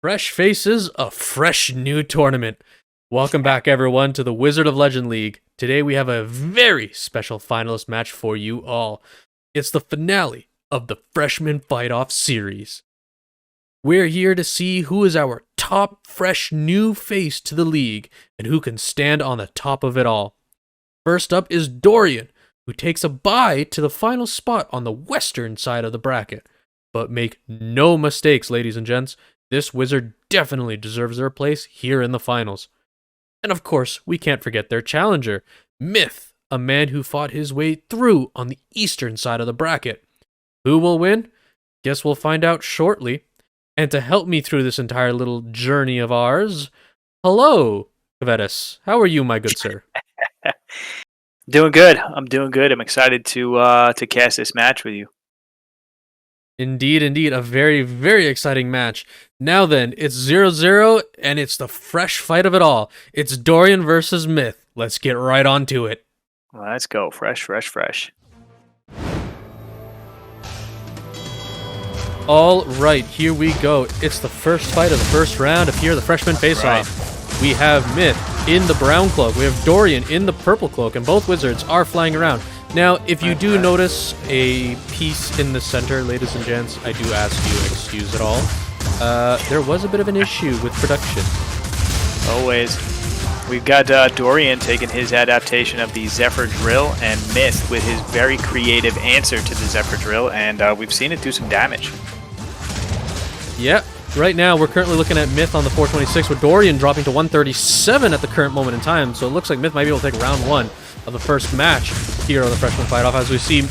Fresh faces, a fresh new tournament. Welcome back, everyone, to the Wizard of Legend League. Today we have a very special finalist match for you all. It's the finale of the Freshman Fight-Off series. We're here to see who is our top fresh new face to the league and who can stand on the top of it all. First up is Dorian, who takes a bye to the final spot on the western side of the bracket. But make no mistakes, ladies and gents, this wizard definitely deserves their place here in the finals. And of course, we can't forget their challenger, Myth, a man who fought his way through on the eastern side of the bracket. Who will win? Guess we'll find out shortly. And to help me through this entire little journey of ours, hello, Covetous. How are you, my good sir? Doing good. I'm doing good. I'm excited to cast this match with you. Indeed, indeed. A very, very exciting match. Now then, it's 0-0, and it's the fresh fight of it all. It's Dorian versus Myth. Let's get right on to it. Let's go. Fresh. All right, here we go. It's the first fight of the first round of here, the freshman face-off. We have Myth in the brown cloak. We have Dorian in the purple cloak, and both wizards are flying around. Now, if you do notice a piece in the center, ladies and gents, I do ask you excuse it all. There was a bit of an issue with production. Always. We've got Dorian taking his adaptation of the Zephyr Drill, and Myth with his very creative answer to the Zephyr Drill, and we've seen it do some damage. Yep. Right now, we're currently looking at Myth on the 426, with Dorian dropping to 137 at the current moment in time, so it looks like Myth might be able to take round one of the first match here on the Freshman Fight-Off, as we see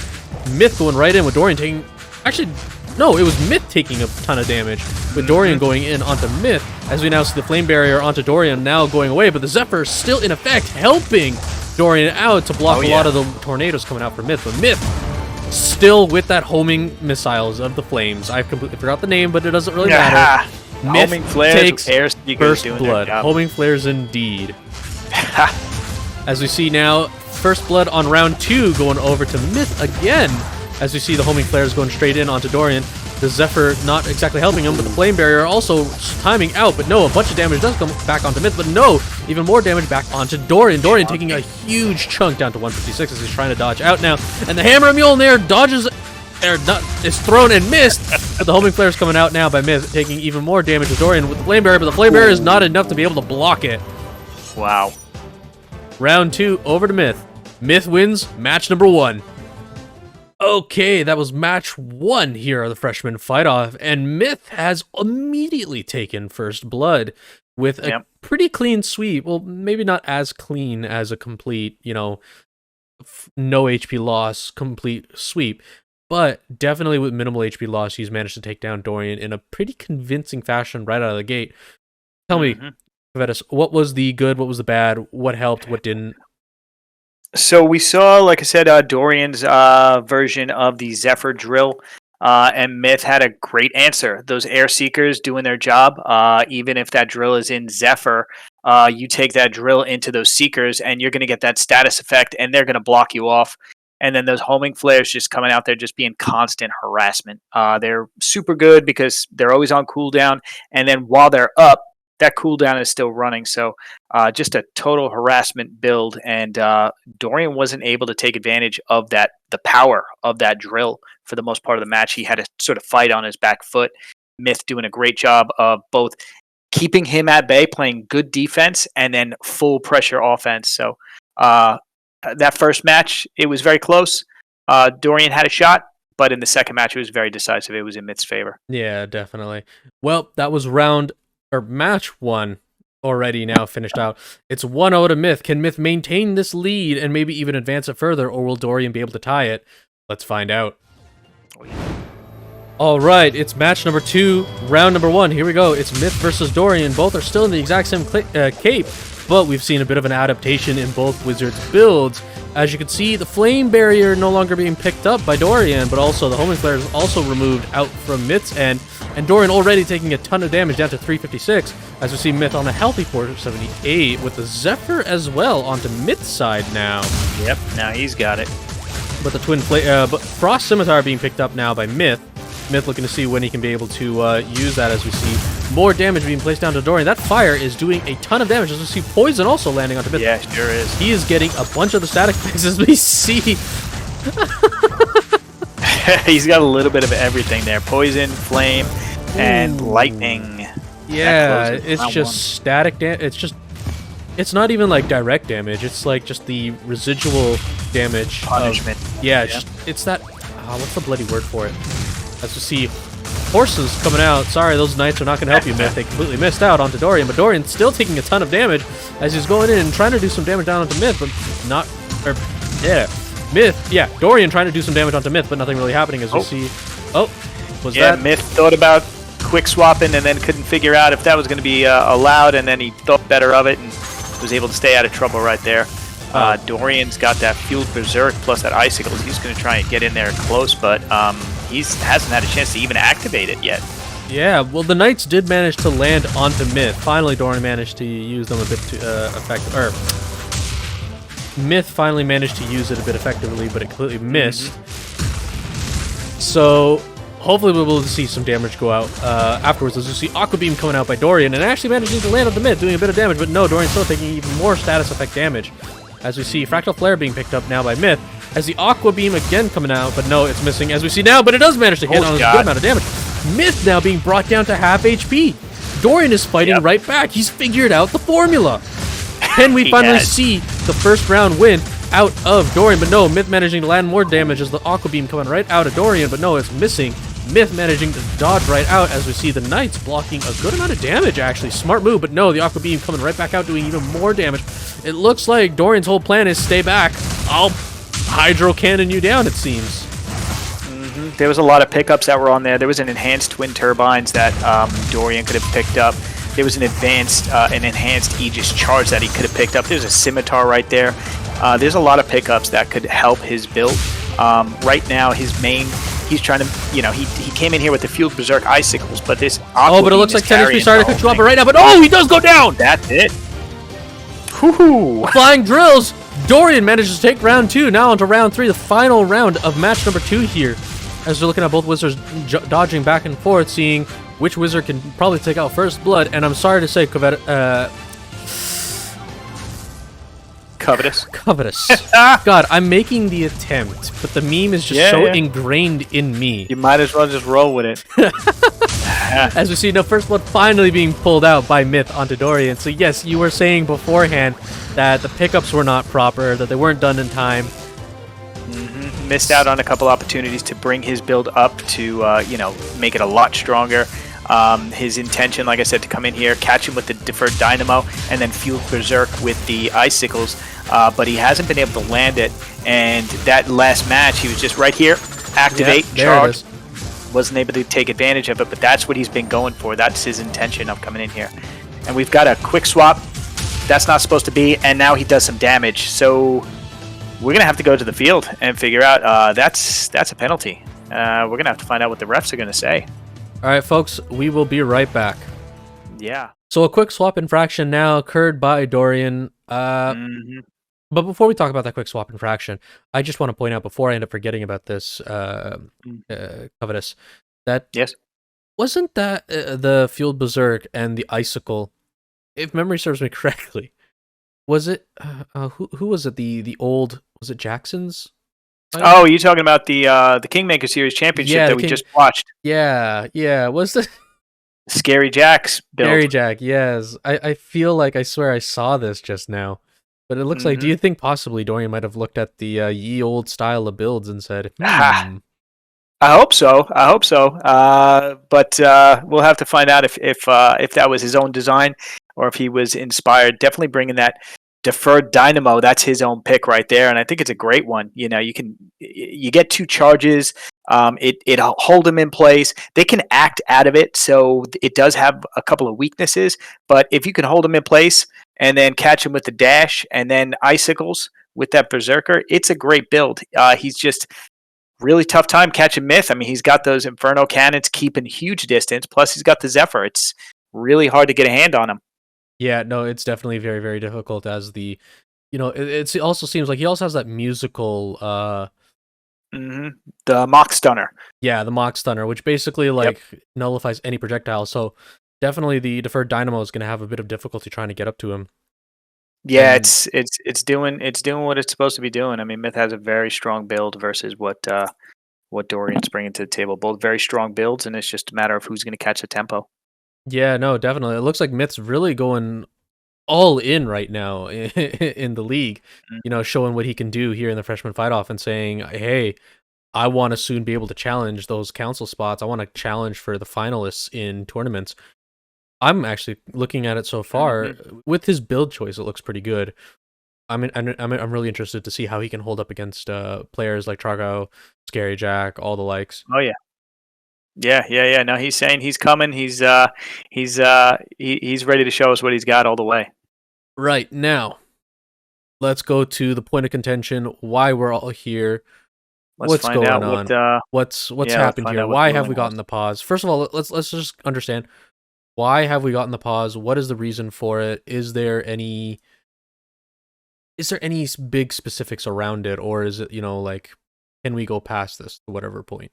Myth going right in with Dorian taking... Actually, no, it was Myth taking a ton of damage, with Dorian going in onto Myth, as we now see the Flame Barrier onto Dorian now going away, but the Zephyr is still in effect, helping Dorian out to block a lot of the tornadoes coming out for Myth, but Myth still with that homing missiles of the flames. I completely forgot the name, but it doesn't really matter. Myth homing flares, takes air first blood. Homing flares indeed. As we see now, first blood on round two going over to Myth again. As we see the homing flares going straight in onto Dorian. The Zephyr not exactly helping him, but the Flame Barrier also timing out. But no, a bunch of damage does come back onto Myth, but no, even more damage back onto Dorian. Dorian taking a huge chunk down to 156 as he's trying to dodge out now. And the Hammer of Mjolnir dodges, is thrown and missed. But the homing flare is coming out now by Myth, taking even more damage to Dorian with the Flame Barrier, but the Flame Barrier is not enough to be able to block it. Wow. Round two, over to Myth. Myth wins match number one. Okay, that was match one here of the Freshman Fight-Off, and Myth has immediately taken first blood with a pretty clean sweep. Well, maybe not as clean as a complete, no HP loss, complete sweep, but definitely with minimal HP loss, he's managed to take down Dorian in a pretty convincing fashion right out of the gate. Tell me, Covetous, what was the good, what was the bad, what helped, what didn't? So we saw, like I said, Dorian's version of the Zephyr Drill, and Myth had a great answer. Those Air Seekers doing their job, even if that drill is in Zephyr, you take that drill into those Seekers, and you're going to get that status effect, and they're going to block you off. And then those homing flares just coming out there, just being constant harassment. They're super good because they're always on cooldown, and then while they're up, that cooldown is still running, so just a total harassment build, and Dorian wasn't able to take advantage of the power of that drill for the most part of the match. He had to sort of fight on his back foot. Myth doing a great job of both keeping him at bay, playing good defense, and then full pressure offense. So that first match, it was very close. Dorian had a shot, but in the second match, it was very decisive. It was in Myth's favor. Yeah, definitely. Well, that was match one already now finished out. It's 1-0 to Myth. Can Myth maintain this lead and maybe even advance it further, or will Dorian be able to tie it? Let's find out. All right, it's match number two, round number one. Here we go. It's Myth versus Dorian. Both are still in the exact same cape, but we've seen a bit of an adaptation in both Wizards' builds. As you can see, the Flame Barrier no longer being picked up by Dorian, but also the Homing Flare is also removed out from Myth's end, and Dorian already taking a ton of damage down to 356, as we see Myth on a healthy 478, with the Zephyr as well onto Myth's side now. Yep, now he's got it. But the but Frost Scimitar being picked up now by Myth. Myth looking to see when he can be able to use that, as we see more damage being placed down to Dorian. That fire is doing a ton of damage. As we see poison also landing onto Myth. Yeah, sure is. He is getting a bunch of the static effects as we see. He's got a little bit of everything there. Poison, flame, and lightning. Yeah, it's just static damage. It's not even like direct damage. It's like just the residual damage. Punishment. It's that. What's the bloody word for it? As we see horses coming out. Sorry, those knights are not going to help you, Myth. They completely missed out onto Dorian, but Dorian's still taking a ton of damage as he's going in and trying to do some damage down onto Myth, but not. Myth. Yeah, Dorian trying to do some damage onto Myth, but nothing really happening as we see. Oh, was that? Myth thought about quick swapping and then couldn't figure out if that was going to be allowed, and then he thought better of it and was able to stay out of trouble right there. Dorian's got that fueled berserk plus that icicles. He's going to try and get in there close, but he hasn't had a chance to even activate it yet. Yeah, well, the knights did manage to land onto Myth. Finally, Dorian managed to use them a bit too effective. Myth finally managed to use it a bit effectively, but it completely missed. So hopefully we'll be able to see some damage go out afterwards, as you see Aqua Beam coming out by Dorian and actually managing to land on the Myth, doing a bit of damage, but no, Dorian's still taking even more status effect damage. As we see Fractal Flare being picked up now by Myth, as the Aqua Beam again coming out, but no, it's missing as we see now, but it does manage to hit on a good amount of damage. Myth now being brought down to half HP. Dorian is fighting right back. He's figured out the formula. Can we finally see the first round win out of Dorian? But no, Myth managing to land more damage as the Aqua Beam coming right out of Dorian, but no, it's missing. Myth managing to dodge right out as we see the Knights blocking a good amount of damage, actually. Smart move, but no, the Aqua Beam coming right back out doing even more damage. It looks like Dorian's whole plan is stay back. I'll Hydro Cannon you down, it seems. There was a lot of pickups that were on there. There was an enhanced twin turbines that Dorian could have picked up. There was an enhanced Aegis charge that he could have picked up. There's a scimitar right there. There's a lot of pickups that could help his build. Right now, his main, he's trying to, he came in here with the fueled berserk icicles, but this Aqua but it looks Beam like 10 HP started to the swap it right now, but oh, he does go down! That's it. Woohoo! Flying drills! Dorian manages to take round 2, now onto round 3, the final round of match number 2 here. As we're looking at both wizards dodging back and forth, seeing which wizard can probably take out first blood. And I'm sorry to say, Covetous. God, I'm making the attempt, but the meme is just ingrained in me. You might as well just roll with it. As we see, no first blood finally being pulled out by Myth onto Dorian. So yes, you were saying beforehand that the pickups were not proper, that they weren't done in time. Missed out on a couple opportunities to bring his build up to, make it a lot stronger. His intention, like I said, to come in here, catch him with the deferred dynamo, and then fuel berserk with the icicles. But he hasn't been able to land it. And that last match, he was just right here, activate, charge. Wasn't able to take advantage of it, but that's what he's been going for. That's his intention of coming in here. And we've got a quick swap. That's not supposed to be, and now he does some damage. So we're going to have to go to the field and figure out that's a penalty. We're going to have to find out what the refs are going to say. All right, folks, we will be right back. Yeah. So a quick swap infraction now occurred by Dorian. But before we talk about that quick swap infraction, I just want to point out before I end up forgetting about this, Covetous, that wasn't that the fueled berserk and the icicle, if memory serves me correctly, was it who was it? The old, was it Jackson's? Oh, you're talking about the Kingmaker Series Championship that we just watched. Yeah. Was the Scary Jack's build? Scary Jack, yes. I feel like I swear I saw this just now. But it looks like, do you think possibly Dorian might have looked at the ye old style of builds and said, I hope so. But we'll have to find out if that was his own design or if he was inspired. Definitely bringing that deferred dynamo. That's his own pick right there, and I think it's a great one. You get 2 charges. It hold them in place. They can act out of it, so it does have a couple of weaknesses. But if you can hold them in place and then catch him with the dash and then icicles with that berserker, it's a great build. He's just really tough time catching Myth. I mean, he's got those Inferno cannons keeping huge distance. Plus, he's got the Zephyr. It's really hard to get a hand on him. Yeah, no, it's definitely very, very difficult as the, it also seems like he also has that musical, the Mock Stunner. Yeah, the Mock Stunner, which basically nullifies any projectile. So definitely the deferred dynamo is going to have a bit of difficulty trying to get up to him. Yeah, And it's doing what it's supposed to be doing. I mean, Myth has a very strong build versus what Dorian's bringing to the table. Both very strong builds, and it's just a matter of who's going to catch the tempo. yeah, no, definitely. It looks like Myth's really going all in right now in the league, Mm. showing what he can do here in the freshman fight off and saying, hey, I want to soon be able to challenge those council spots. I want to challenge for the finalists in tournaments. I'm actually looking at it so far with his build choice. It looks pretty good. I'm really interested to see how he can hold up against players like Trago, Scary Jack, all the likes. Oh yeah. Yeah. No, he's saying he's coming. He's ready to show us what he's got all the way. Right now, let's go to the point of contention. Why we're all here. What's going on? What's happened here? Why have we gotten the pause? First of all, let's just understand, why have we gotten the pause? What is the reason for it? Is there any big specifics around it, or is it, like, can we go past this to whatever point?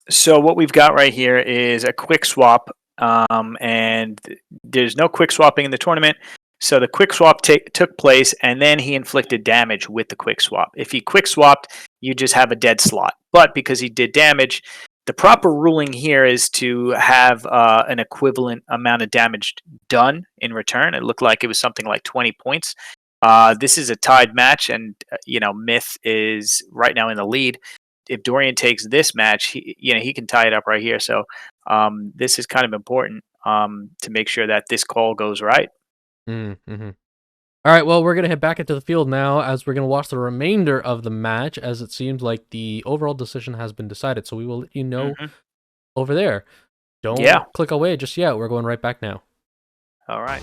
So what we've got right here is a quick swap, and there's no quick swapping in the tournament. So the quick swap took place, and then he inflicted damage with the quick swap. If he quick swapped, you just have a dead slot. But because he did damage, the proper ruling here is to have an equivalent amount of damage done in return. It looked like it was something like 20 points. This is a tied match, and Myth is right now in the lead. If Dorian takes this match, he can tie it up right here. So this is kind of important to make sure that this call goes right. Mm-hmm. All right, well, we're going to head back into the field now as we're going to watch the remainder of the match, as it seems like the overall decision has been decided. So we will let you know over there. Don't click away just yet. We're going right back now. All right.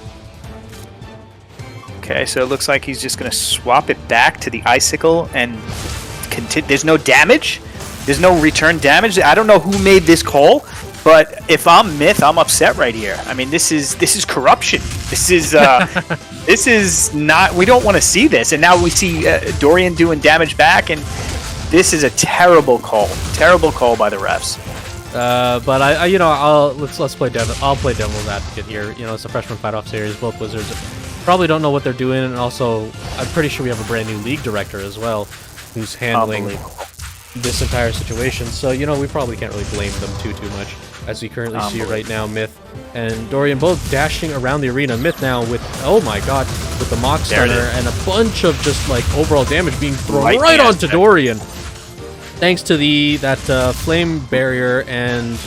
Okay, so it looks like he's just going to swap it back to the icicle and continue. There's no damage. There's no return damage. I don't know who made this call, but if I'm Myth, I'm upset right here. I mean, this is corruption. This is this is not. We don't want to see this. And now we see Dorian doing damage back, and this is a terrible call. Terrible call by the refs. But let's play devil. I'll play devil's advocate here. It's a freshman fight-off series. Both Wizards probably don't know what they're doing, and also I'm pretty sure we have a brand new league director as well, who's handling this entire situation. So, we probably can't really blame them too much, as we currently see it right now. Myth and Dorian both dashing around the arena. Myth now with, oh my god, with the mock stunner and a bunch of just like overall damage being thrown right onto Dorian. Thanks to that flame barrier and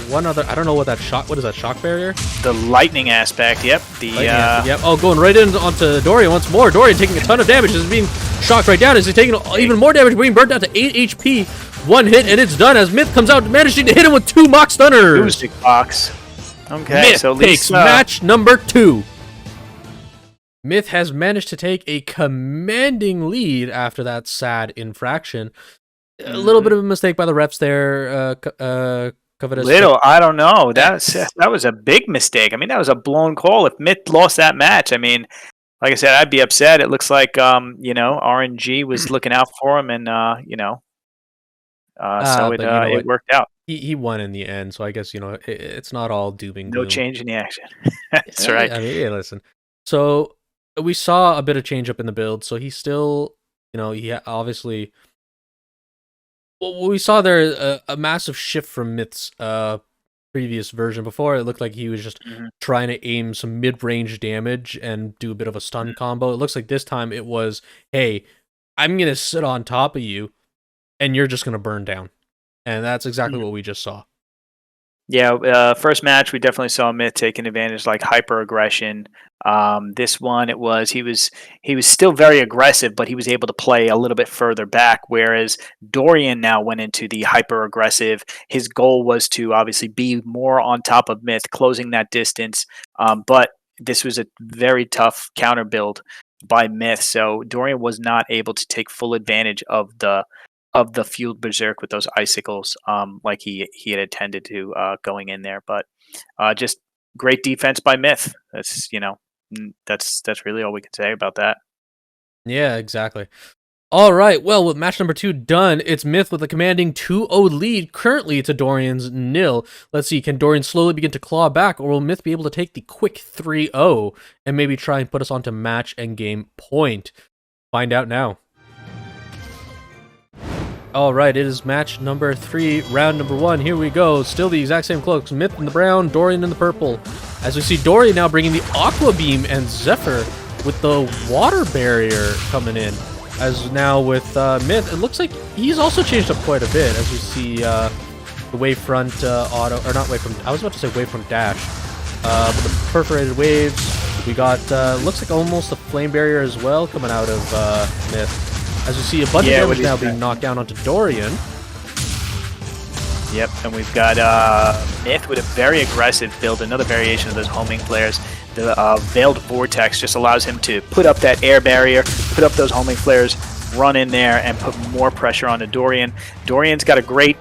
one other, I don't know what that shock, what is that, shock barrier? The lightning aspect, yep. Yep. Oh, going right in onto Dorian once more. Dorian taking a ton of damage, is being shocked right down, is he taking even more damage, being burnt down to 8 HP. One hit and it's done as Myth comes out, managing to hit him with 2 mock stunners. Music box. Okay, Myth so takes match number 2. Myth has managed to take a commanding lead after that sad infraction. A little bit of a mistake by the refs there, Covetous. I don't know. That was a big mistake. I mean, that was a blown call. If Myth lost that match, I mean, like I said, I'd be upset. It looks like RNG was looking out for him, and so it worked out. He won in the end, so I guess it's not all doom and gloom. No change in the action. That's right. I mean, listen. So we saw a bit of change up in the build. So he's still, he obviously. Well, we saw there a massive shift from Myth's previous version. Before, it looked like he was just trying to aim some mid-range damage and do a bit of a stun combo. It looks like this time it was, hey, I'm going to sit on top of you, and you're just going to burn down. And that's exactly what we just saw. Yeah, first match, we definitely saw Myth taking advantage, like hyper aggression. This one, he was still very aggressive, but he was able to play a little bit further back. Whereas Dorian now went into the hyper aggressive. His goal was to obviously be more on top of Myth, closing that distance. But this was a very tough counter build by Myth, so Dorian was not able to take full advantage of the fueled berserk with those icicles, like he had intended to going in there. But just great defense by Myth. That's that's really all we can say about that. Yeah, exactly. All right, well, with match number 2 done, it's Myth with a commanding 2-0 lead currently to Dorian's 0. Let's see, can Dorian slowly begin to claw back, or will Myth be able to take the quick 3-0 and maybe try and put us onto match and game point? Find out now. All right, it is match number 3, round number 1. Here we go. Still the exact same cloaks. Myth in the brown, Dorian in the purple. As we see Dorian now bringing the Aqua Beam and Zephyr with the water barrier coming in. As now with Myth, it looks like he's also changed up quite a bit. As we see the wavefront auto, or not wavefront, I was about to say wavefront dash. But the perforated waves, we got, looks like almost a flame barrier as well coming out of Myth. As we see a bunch of damage now being knocked down onto Dorian. Yep, and we've got Myth with a very aggressive build, another variation of those homing flares. The Veiled Vortex just allows him to put up that air barrier, put up those homing flares, run in there, and put more pressure onto Dorian. Dorian's got a great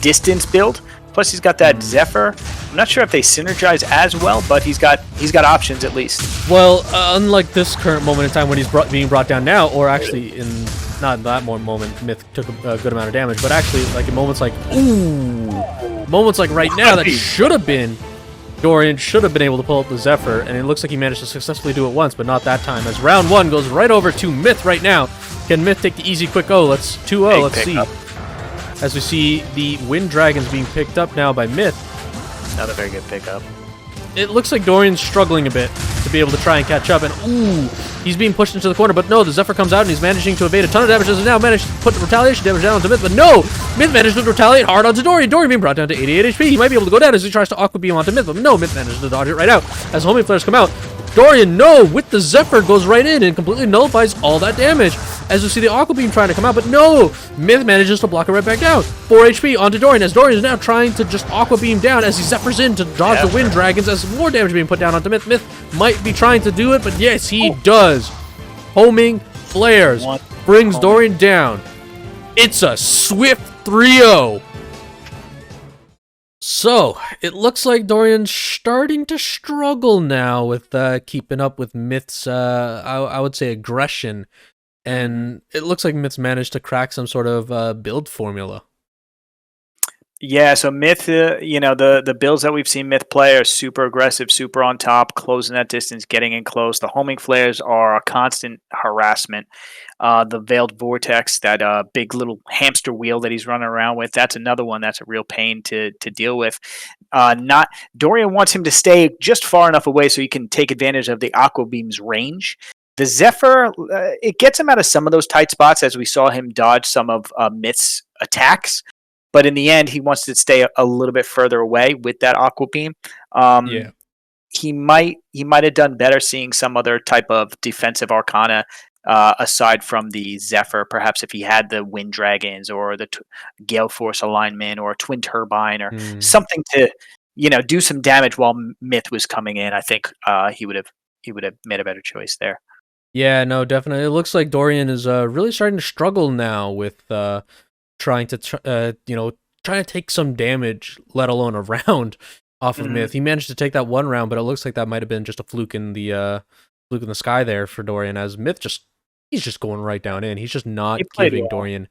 distance build, plus he's got that Zephyr. I'm not sure if they synergize as well, but he's got options at least. Well, unlike this current moment in time when he's being brought down now, or actually in not in that moment, Myth took a good amount of damage, but actually like in moments like moments like right now that should have been. Dorian should have been able to pull up the Zephyr, and it looks like he managed to successfully do it once, but not that time, as round 1 goes right over to Myth right now. Can Myth take the easy quick 2-0? Let's see. As we see the Wind Dragons being picked up now by Myth. Another very good pickup. It looks like Dorian's struggling a bit to be able to try and catch up, and he's being pushed into the corner, but no, the Zephyr comes out and he's managing to evade a ton of damage. Does now manage to put the retaliation damage down onto Myth, but no! Myth managed to retaliate hard onto Dorian. Dorian being brought down to 88 HP. He might be able to go down as he tries to Aqua Beam onto Myth, but no, Myth manages to dodge it right out. As homing flares come out, Dorian, no, with the Zephyr, goes right in and completely nullifies all that damage. As we see the Aqua Beam trying to come out, but no! Myth manages to block it right back down. 4 HP onto Dorian, as Dorian is now trying to just Aqua Beam down as he Zephyrs in to dodge the Wind Dragons, as more damage being put down onto Myth. Myth might be trying to do it, but yes, he does. Homing flares brings Dorian down. It's a swift 3-0. So, it looks like Dorian's starting to struggle now with keeping up with Myth's, I would say, aggression. And it looks like Myth's managed to crack some sort of build formula. Yeah, so Myth, the builds that we've seen Myth play are super aggressive, super on top, closing that distance, getting in close. The homing flares are a constant harassment. The Veiled Vortex, that big little hamster wheel that he's running around with, that's another one that's a real pain to deal with. Dorian wants him to stay just far enough away so he can take advantage of the Aqua Beam's range. The Zephyr, it gets him out of some of those tight spots, as we saw him dodge some of Myth's attacks. But in the end, he wants to stay a little bit further away with that Aqua Beam. He might have done better seeing some other type of defensive arcana aside from the Zephyr. Perhaps if he had the Wind Dragons or the Gale Force alignment or a Twin Turbine or something to do some damage while Myth was coming in. I think he would have made a better choice there. Yeah, no, definitely. It looks like Dorian is really starting to struggle now with trying to take some damage, let alone a round off of Myth. He managed to take that one round, but it looks like that might have been just a fluke in the sky there for Dorian, as Myth he's just going right down in. He's just not giving Dorian,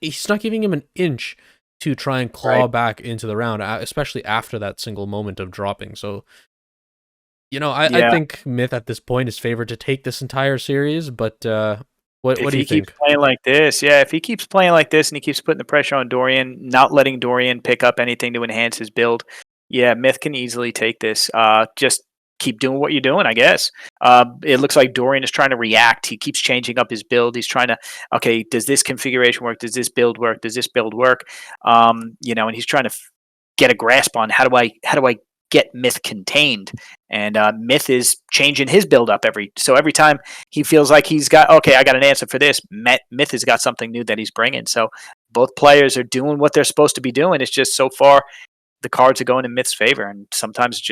he's not giving him an inch to try and claw back into the round, especially after that single moment of dropping. So, I think Myth at this point is favored to take this entire series, but what do you think? If he keeps playing like this, if he keeps playing like this and he keeps putting the pressure on Dorian, not letting Dorian pick up anything to enhance his build, Myth can easily take this. Just keep doing what you're doing, I guess. It looks like Dorian is trying to react. He keeps changing up his build. He's trying to, okay, does this configuration work? Does this build work? Does this build work? And he's trying to get a grasp on how do I get Myth contained, and Myth is changing his build up every time he feels like I got an answer for this. Myth has got something new that he's bringing. So both players are doing what they're supposed to be doing. It's just so far the cards are going in Myth's favor, and sometimes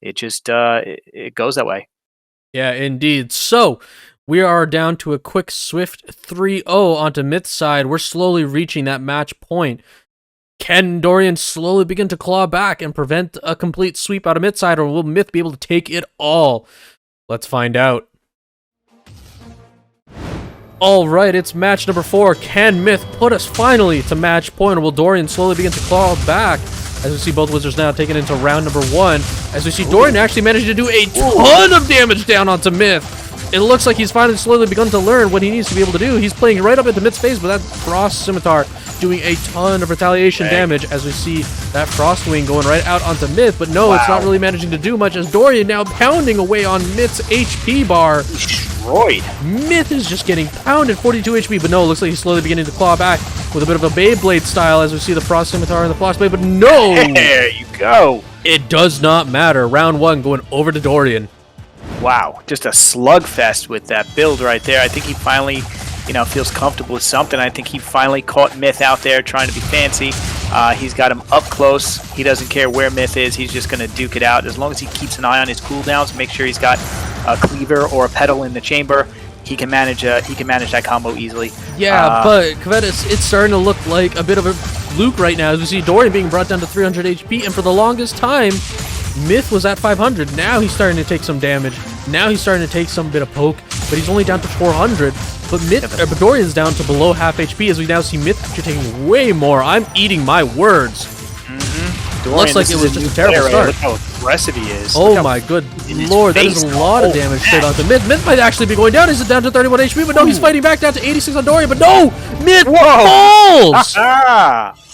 it goes that way. Yeah, indeed. So we are down to a quick, swift 3-0 onto Myth's side. We're slowly reaching that match point. Can Dorian slowly begin to claw back and prevent a complete sweep out of Myth's side, or will Myth be able to take it all? Let's find out. All right, it's match number 4. Can Myth put us finally to match point, or will Dorian slowly begin to claw back? As we see both wizards now taken into round number 1. As we see Dorian actually managing to do a ton of damage down onto Myth. It looks like he's finally slowly begun to learn what he needs to be able to do. He's playing right up into Myth's face, but that Frost Scimitar doing a ton of retaliation damage as we see that Frostwing going right out onto Myth. But no, it's not really managing to do much as Dorian now pounding away on Myth's HP bar. Destroyed. Myth is just getting pounded, 42 HP, but no, it looks like he's slowly beginning to claw back with a bit of a Beyblade style as we see the Frost Scimitar and the Frost Blade, but no! There you go. It does not matter. Round 1 going over to Dorian. Wow, just a slugfest with that build right there. I think he finally, feels comfortable with something. I think he finally caught Myth out there trying to be fancy. He's got him up close. He doesn't care where Myth is. He's just going to duke it out. As long as he keeps an eye on his cooldowns, make sure he's got a cleaver or a pedal in the chamber, he can manage that combo easily. Yeah, but Covetous, it's starting to look like a bit of a fluke right now as we see Dorian being brought down to 300 HP, and for the longest time, Myth was at 500. Now he's starting to take some damage. Now he's starting to take some bit of poke, but he's only down to 400. But Dorian's down to below half HP as we now see Myth actually taking way more. I'm eating my words. Dorian, looks like it was just a terrible start. Look how aggressive he is. Oh my good lord, that is a lot of damage straight onto Myth. Myth might actually be going down. Is it down to 31 HP? But no, he's fighting back down to 86 on Dorian. But no, Myth falls.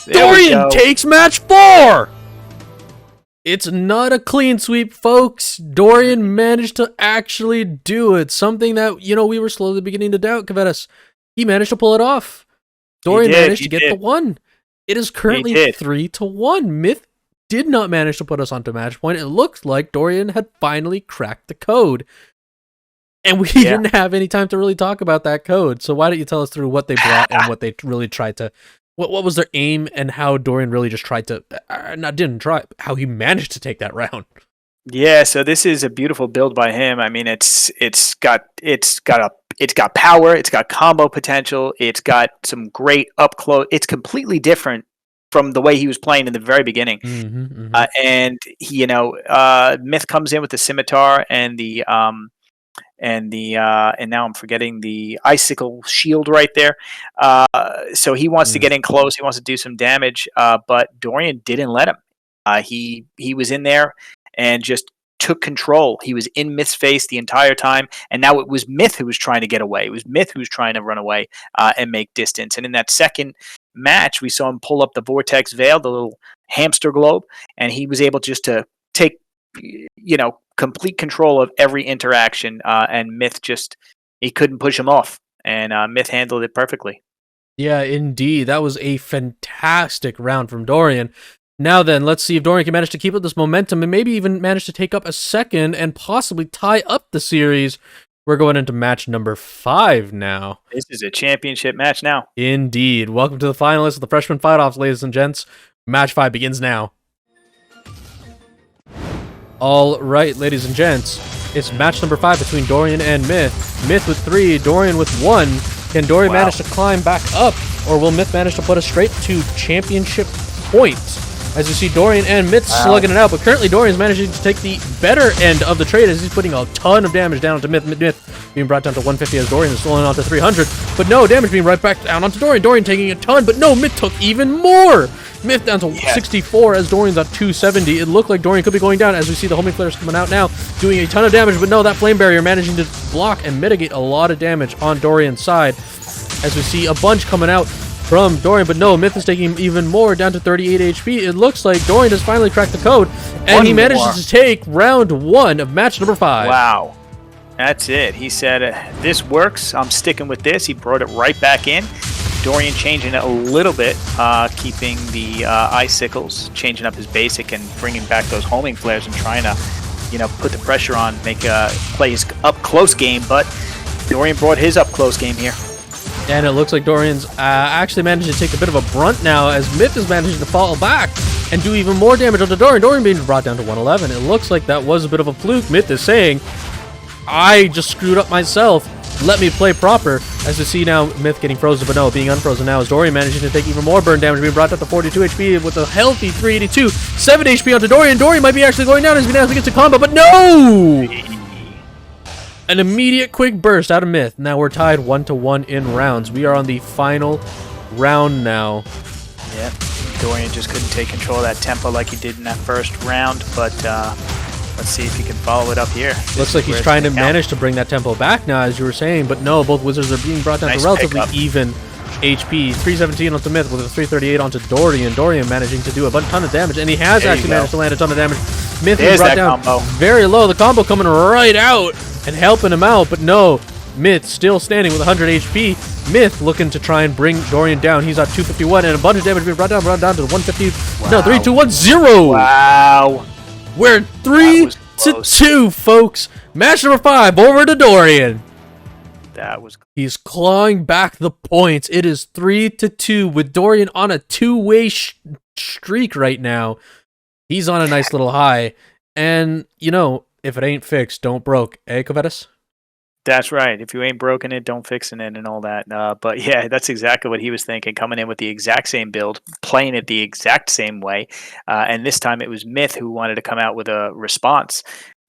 Dorian takes match 4. It's not a clean sweep, folks. Dorian managed to actually do it. Something that, we were slowly beginning to doubt, Covetous. He managed to pull it off. Dorian managed to get the 1. It is currently 3-1. Myth did not manage to put us onto match point. It looked like Dorian had finally cracked the code. And we didn't have any time to really talk about that code. So why don't you tell us through what they brought and what they really tried to... What was their aim and how Dorian really just tried to... how he managed to take that round. Yeah, so this is a beautiful build by him. I mean, it's got power, it's got combo potential, it's got some great up close. It's completely different from the way he was playing in the very beginning. And Myth comes in with the scimitar and and now I'm forgetting the icicle shield right there. So he wants to get in close. He wants to do some damage, but Dorian didn't let him. He was in there and just took control. He was in Myth's face the entire time, and now it was Myth who was trying to get away. It was Myth who was trying to run away and make distance. And in that second match, we saw him pull up the Vortex Veil, the little hamster globe, and he was able just to take, complete control of every interaction, and Myth he couldn't push him off, and Myth handled it perfectly. Yeah, indeed. That was a fantastic round from Dorian. Now then, let's see if Dorian can manage to keep up this momentum and maybe even manage to take up a second and possibly tie up the series. We're going into match number 5 now. This is a championship match now. Indeed. Welcome to the finalists of the Freshman Fight-Offs, ladies and gents. Match 5 begins now. All right, ladies and gents. It's match number 5 between Dorian and Myth. Myth with 3, Dorian with 1. Can Dorian manage to climb back up, or will Myth manage to put us straight to championship points? As you see Dorian and Myth slugging it out, but currently Dorian's managing to take the better end of the trade as he's putting a ton of damage down onto Myth. Myth being brought down to 150 as Dorian is slowing on to 300, but no, damage being right back down onto Dorian. Dorian taking a ton, but no, Myth took even more! Myth down to 64 as Dorian's at 270. It looked like Dorian could be going down as we see the homing flares coming out now, doing a ton of damage, but no, that flame barrier managing to block and mitigate a lot of damage on Dorian's side as we see a bunch coming out from Dorian, but no, Myth is taking even more, down to 38 HP. It looks like Dorian has finally cracked the code, and he manages to take round 1 of match number 5. Wow. That's it. He said, this works. I'm sticking with this. He brought it right back in. Dorian changing it a little bit, keeping the icicles, changing up his basic and bringing back those homing flares and trying to, put the pressure on, play his up-close game, but Dorian brought his up-close game here. And it looks like Dorian's actually managed to take a bit of a brunt now as Myth is managing to fall back and do even more damage onto Dorian. Dorian being brought down to 111. It looks like that was a bit of a fluke. Myth is saying, I just screwed up myself. Let me play proper. As you see now, Myth getting frozen, but no, being unfrozen now as Dorian managing to take even more burn damage, being brought down to 42 HP with a healthy 382. 7 HP onto Dorian. Dorian might be actually going down as we now get to combo, but no! An immediate quick burst out of Myth. Now we're tied 1-1 in rounds. We are on the final round now. Yep. Dorian just couldn't take control of that tempo like he did in that first round, but let's see if he can follow it up here. Looks like he's trying to manage to bring that tempo back now, as you were saying, but no, both Wizards are being brought down to relatively even HP. 317 onto Myth with a 338 onto Dorian. Dorian managing to do a ton of damage, and he has actually managed to land a ton of damage. Myth is brought down very low. The combo coming right out and helping him out, but no. Myth still standing with 100 HP. Myth looking to try and bring Dorian down. He's at 251 and a bunch of damage being brought down to 150. Wow. No, 3, 2, 1, 0. Wow. We're 3-2, folks. Match number 5 over to Dorian. That was. He's clawing back the points. It is 3-2 with Dorian on a two-way streak right now. He's on a nice little high. And, you know, if it ain't fixed, don't broke. Eh, Covetous? That's right. If you ain't broken it, don't fixing it and all that. But yeah, that's exactly what he was thinking, coming in with the exact same build, playing it the exact same way. And this time it was Myth who wanted to come out with a response.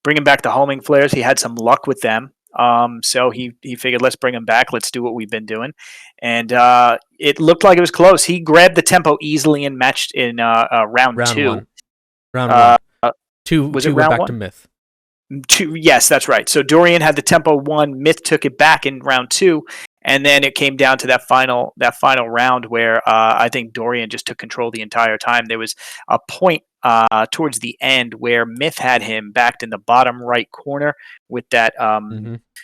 Bringing back the homing flares, he had some luck with them. So he figured, let's bring them back. Let's do what we've been doing. And it looked like it was close. He grabbed the tempo easily and matched in round 2. Round 1. Two was it went round back 1? to Myth. 2, yes, that's right. So Dorian had the tempo 1, Myth took it back in round 2, and then it came down to that final round where I think Dorian just took control the entire time. There was a point towards the end where Myth had him backed in the bottom right corner with that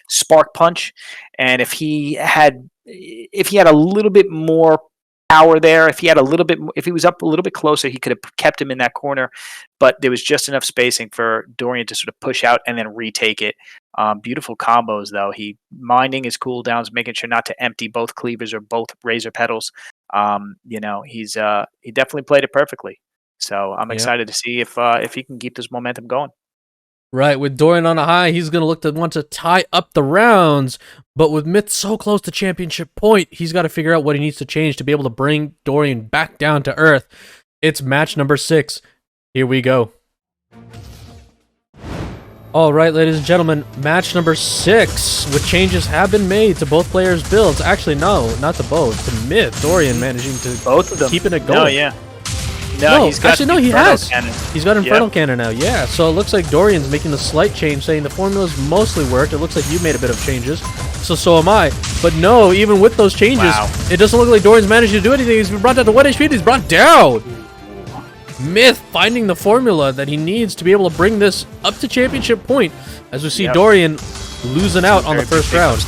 spark punch, and if he had a little bit more power there, if he was up a little bit closer, he could have kept him in that corner, but there was just enough spacing for Dorian to sort of push out and then retake it. Beautiful combos though. He minding his cooldowns, making sure not to empty both cleavers or both razor pedals. He definitely played it perfectly. So I'm excited to see if he can keep this momentum going. Right, with Dorian on a high, he's going to want to tie up the rounds, but with Myth so close to championship point, he's got to figure out what he needs to change to be able to bring Dorian back down to earth. It's match number 6. Here we go. All right, ladies and gentlemen, match number 6, with changes have been made to both players' builds. Actually, no, not to both. To Myth, Dorian managing to both of them keeping it going. Oh, yeah. No, he has. Cannon. He's got Infernal Cannon now, yeah. So it looks like Dorian's making a slight change, saying the formula's mostly worked. It looks like you made a bit of changes. So am I. But no, even with those changes, it doesn't look like Dorian's managed to do anything. He's been brought down to 1 HP and he's brought down. Myth finding the formula that he needs to be able to bring this up to championship point, as we see Dorian losing out on the first round.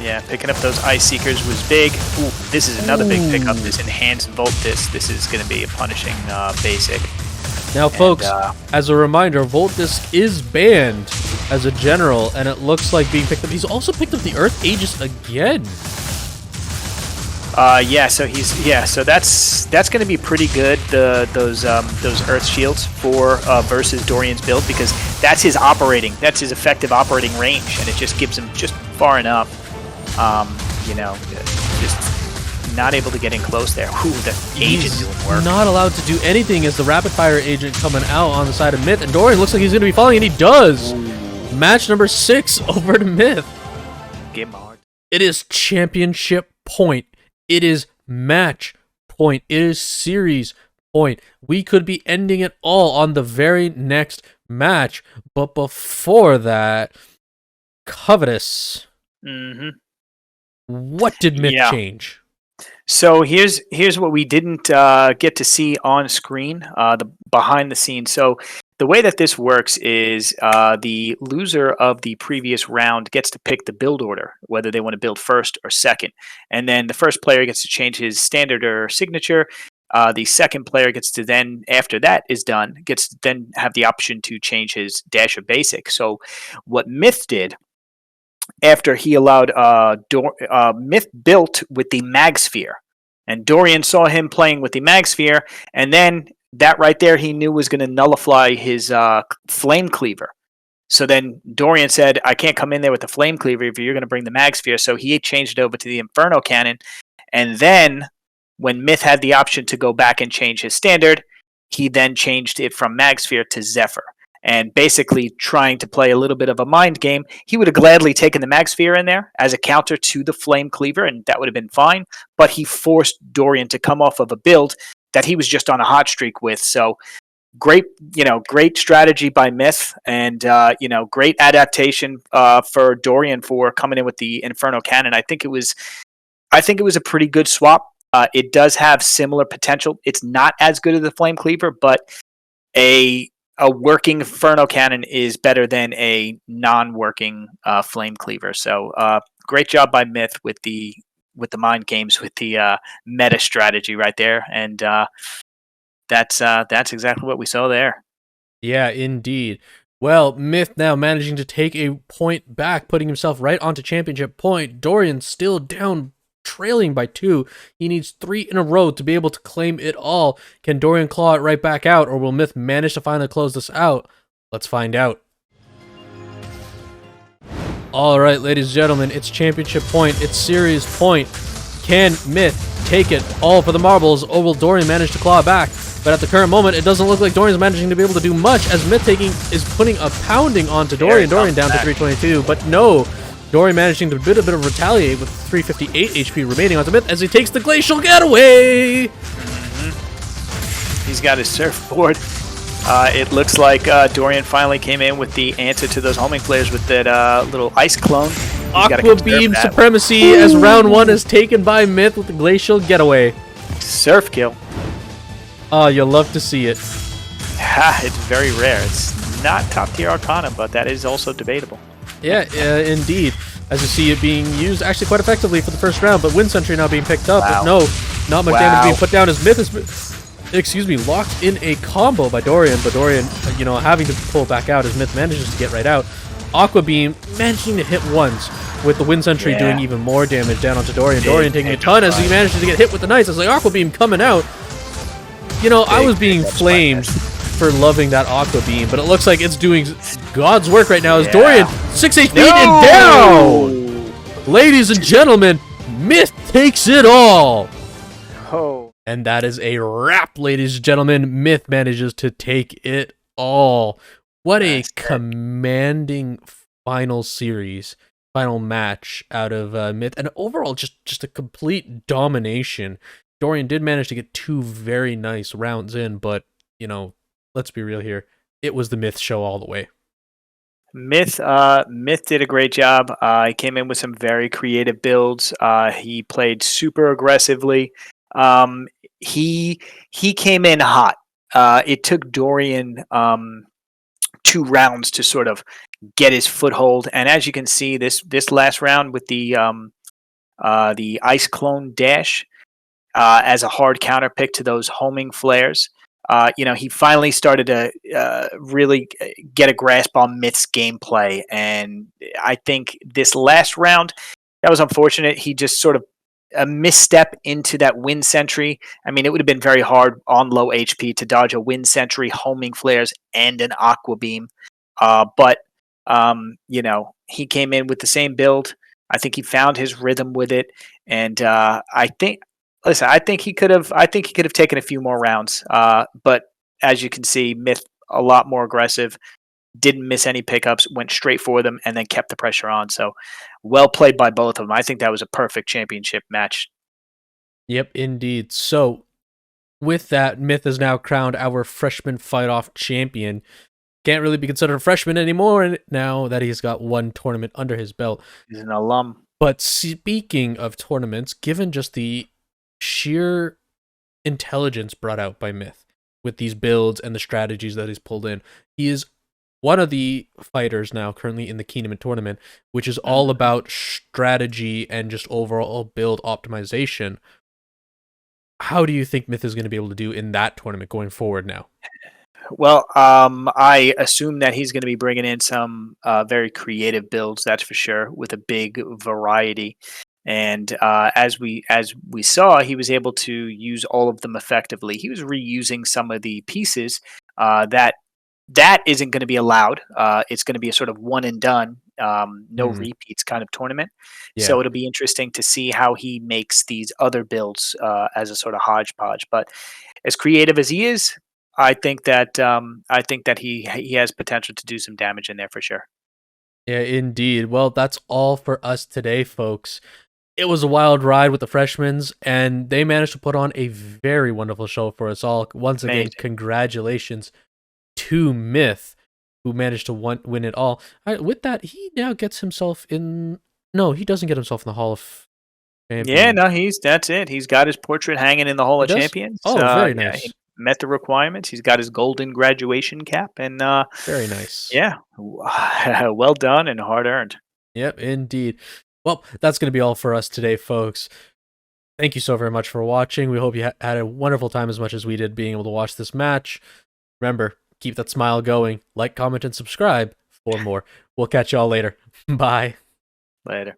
Yeah, picking up those Ice Seekers was big. Ooh, this is another big pickup, this Enhanced Volt Disc. This is going to be a punishing basic. Now, folks, as a reminder, Volt Disc is banned as a general, and it looks like being picked up. He's also picked up the Earth Aegis again. So that's going to be pretty good. Those Earth Shields for versus Dorian's build, because that's his effective operating range, and it just gives him just far enough. Just not able to get in close there. Ooh, the agent doing work. Not allowed to do anything as the rapid fire agent coming out on the side of Myth, and Dorian looks like he's going to be falling, and he does. Ooh. Match number 6 over to Myth. Game hard. It is championship point. It is match point. It is series point. We could be ending it all on the very next match, but before that, Covetous. What did Myth change? So here's what we didn't get to see on screen, the behind the scenes. So the way that this works is the loser of the previous round gets to pick the build order, whether they want to build first or second. And then the first player gets to change his standard or signature. The second player gets to then, after that is done, gets to then have the option to change his dash or basic. So what Myth did, after he allowed Myth built with the Mag Sphere, and Dorian saw him playing with the Mag Sphere, and then that right there he knew was going to nullify his Flame Cleaver. So then Dorian said, I can't come in there with the Flame Cleaver if you're going to bring the Mag Sphere, so he changed it over to the Inferno Cannon, and then when Myth had the option to go back and change his standard, he then changed it from Mag Sphere to Zephyr. and basically trying to play a little bit of a mind game. He would have gladly taken the Mag Sphere in there as a counter to the Flame Cleaver, and that would have been fine. But he forced Dorian to come off of a build that he was just on a hot streak with. So great, great strategy by Myth, and great adaptation for Dorian for coming in with the Inferno Cannon. I think it was a pretty good swap. It does have similar potential. It's not as good as the Flame Cleaver, but a working Inferno Cannon is better than a non-working Flame Cleaver. So great job by Myth with the mind games, with the meta strategy right there, and that's exactly what we saw there. Yeah, indeed. Well, Myth now managing to take a point back, putting himself right onto championship point. Dorian still down, trailing by 2. He needs 3 in a row to be able to claim it all. Can Dorian claw it right back out, or will Myth manage to finally close this out? Let's find out. All right, ladies and gentlemen, it's championship point. It's series point. Can Myth take it all for the marbles, or will Dorian manage to claw it back? But at the current moment, it doesn't look like Dorian's managing to be able to do much, as Myth is putting a pounding onto Dorian. Dorian down to 322, but no. Dorian managing to a bit of retaliate with 358 HP remaining onto Myth as he takes the Glacial Getaway. He's got his surfboard. It looks like Dorian finally came in with the answer to those homing flares with that little ice clone. Aqua Beam supremacy as round 1 is taken by Myth with the Glacial Getaway. Surf kill. Oh, you'll love to see it. It's very rare. It's not top tier Arcana, but that is also debatable. Yeah, indeed. As you see it being used actually quite effectively for the first round, but Wind Sentry now being picked up. Wow. But no, not much damage being put down as Myth is, locked in a combo by Dorian, but Dorian, having to pull back out as Myth manages to get right out. Aqua Beam managing to hit once, with the Wind Sentry doing even more damage down onto Dorian. Dorian taking a ton as he manages to get hit with the Knights. It's like Aqua Beam coming out. I was being flamed for loving that Aqua Beam, but it looks like it's doing God's work right now as Dorian 6 HP and down. Ladies and gentlemen, Myth takes it all. Oh. And that is a wrap, ladies and gentlemen. Myth manages to take it all. What a commanding final match out of Myth, and overall just a complete domination. Dorian did manage to get 2 very nice rounds in, but, let's be real here. It was the Myth show all the way. Myth did a great job. He came in with some very creative builds. He played super aggressively. He came in hot. It took Dorian 2 rounds to sort of get his foothold, and as you can see, this last round with the Ice Clone Dash, as a hard counter pick to those homing flares. He finally started to really get a grasp on Myth's gameplay, and I think this last round, that was unfortunate. He just sort of a misstep into that Wind Sentry. I mean, it would have been very hard on low HP to dodge a Wind Sentry, homing flares, and an Aqua Beam. But he came in with the same build. I think he found his rhythm with it, and I think he could have taken a few more rounds. But as you can see, Myth a lot more aggressive, didn't miss any pickups, went straight for them, and then kept the pressure on. So well played by both of them. I think that was a perfect championship match. Yep, indeed. So with that, Myth is now crowned our freshman fight-off champion. Can't really be considered a freshman anymore now that he's got 1 tournament under his belt. He's an alum. But speaking of tournaments, given just the sheer intelligence brought out by Myth with these builds and the strategies that he's pulled in, he is one of the fighters now currently in the Kingdom tournament, which is all about strategy and just overall build optimization. How do you think Myth is going to be able to do in that tournament going forward now? Well, I assume that he's going to be bringing in some very creative builds, that's for sure, with a big variety. And as we saw, he was able to use all of them effectively. He was reusing some of the pieces that isn't going to be allowed. It's going to be a sort of one and done, no repeats kind of tournament. Yeah. So it'll be interesting to see how he makes these other builds as a sort of hodgepodge. But as creative as he is, I think that he has potential to do some damage in there for sure. Yeah, indeed. Well, that's all for us today, folks. It was a wild ride with the freshmen, and they managed to put on a very wonderful show for us all. Once again, Amazing. congratulations to Myth, who managed to win it all. With that, he now gets himself in. No, he doesn't get himself in the Hall of Yeah, Champions. no, that's it. He's got his portrait hanging in the Hall He of does? Champions. Oh, very Yeah, he nice. met the requirements. He's got his golden graduation cap, and Very nice. yeah, well done and hard earned. Yep, indeed. Well, that's going to be all for us today, folks. Thank you so very much for watching. We hope you had a wonderful time as much as we did being able to watch this match. Remember, keep that smile going. Like, comment, and subscribe for more. We'll catch y'all later. Bye. Later.